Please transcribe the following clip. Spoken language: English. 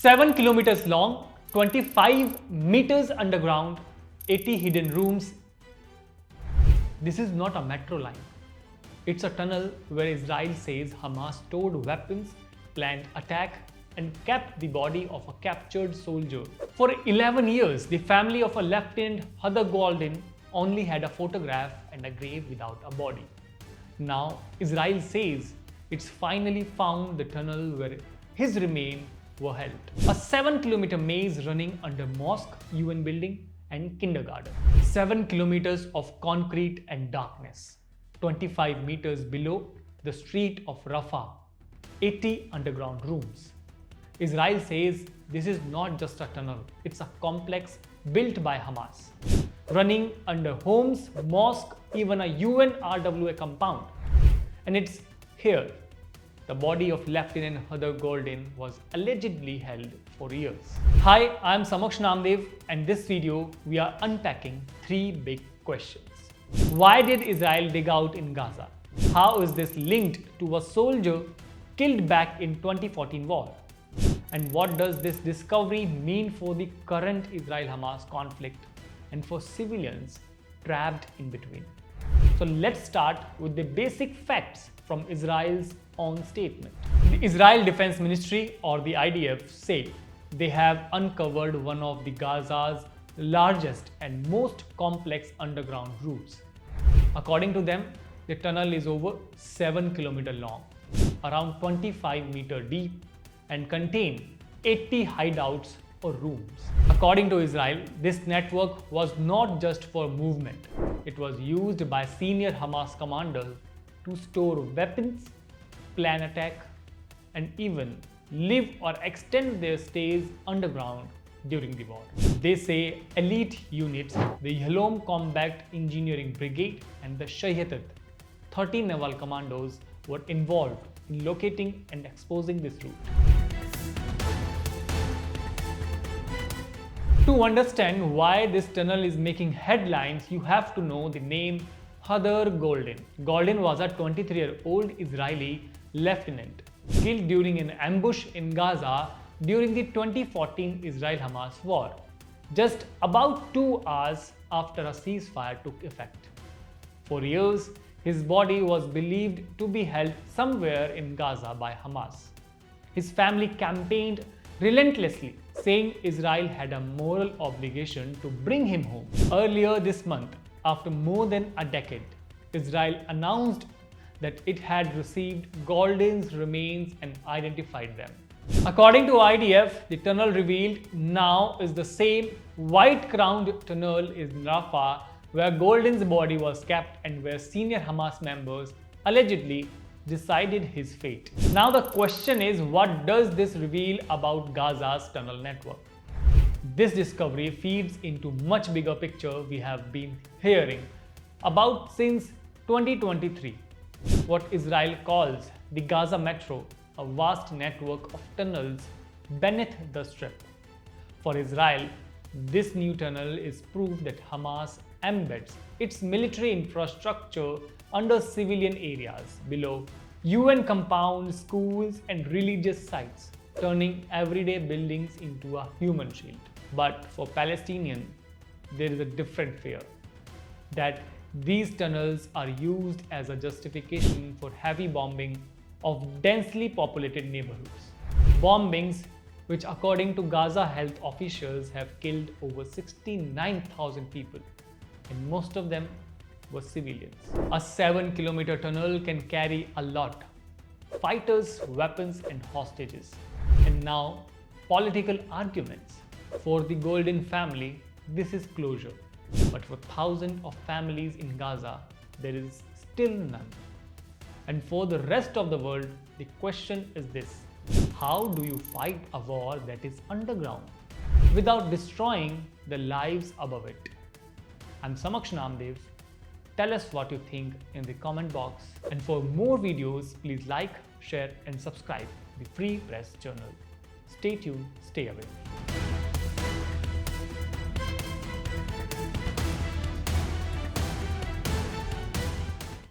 7 kilometers long, 25 meters underground, 80 hidden rooms. This is not a metro line. It's a tunnel where Israel says Hamas stored weapons, planned attack, and kept the body of a captured soldier. For 11 years, the family of a Lieutenant Hadar Goldin only had a photograph and a grave without a body. Now, Israel says it's finally found the tunnel where his remains were held. A 7-kilometer maze running under mosque, UN building, and kindergarten. 7 kilometers of concrete and darkness. 25 meters below the street of Rafah. 80 underground rooms. Israel says this is not just a tunnel, it's a complex built by Hamas, running under homes, mosque, even a UN RWA compound. And it's here the body of Lieutenant Hadar Goldin was allegedly held for years. Hi, I am Samaksh and this video we are unpacking 3 big questions. Why did Israel dig out in Gaza? How is this linked to a soldier killed back in 2014 war? And what does this discovery mean for the current Israel-Hamas conflict and for civilians trapped in between? So let's start with the basic facts from Israel's own statement. The Israel Defense Ministry, or the IDF, said they have uncovered one of the Gaza's largest and most complex underground routes. According to them, the tunnel is over 7 kilometers long, around 25 meters deep, and contain 80 hideouts or rooms. According to Israel, this network was not just for movement. It was used by senior Hamas commanders to store weapons, plan attack, and even live or extend their stays underground during the war. They say elite units, the Yalom Combat Engineering Brigade and the Shayatat, 30 naval commandos, were involved in locating and exposing this route. To understand why this tunnel is making headlines, you have to know the name Hadar Goldin. Goldin was a 23-year-old Israeli lieutenant killed during an ambush in Gaza during the 2014 Israel-Hamas war, just about 2 hours after a ceasefire took effect. For years, his body was believed to be held somewhere in Gaza by Hamas. His family campaigned relentlessly, saying Israel had a moral obligation to bring him home. Earlier this month, after more than a decade, Israel announced that it had received Goldin's remains and identified them. According to IDF, the tunnel revealed now is the same white-crowned tunnel in Rafah where Goldin's body was kept and where senior Hamas members allegedly decided his fate. Now the question is, what does this reveal about Gaza's tunnel network? This discovery feeds into much bigger picture we have been hearing about since 2023, what Israel calls the Gaza Metro, a vast network of tunnels beneath the strip. For Israel, this new tunnel is proof that Hamas embeds its military infrastructure under civilian areas below UN compounds, schools, and religious sites, turning everyday buildings into a human shield. But for Palestinians, there is a different fear that these tunnels are used as a justification for heavy bombing of densely populated neighborhoods. Bombings which, according to Gaza health officials, have killed over 69,000 people, and most of them were civilians. A 7-kilometer tunnel can carry a lot: fighters, weapons, and hostages. And now, political arguments. For the Goldin family, this is closure. But for thousands of families in Gaza, there is still none. And for the rest of the world, the question is this: how do you fight a war that is underground without destroying the lives above it? I'm Samaksh. Tell us what you think in the comment box. And for more videos, please like, share, and subscribe the Free Press Journal. Stay tuned, stay away.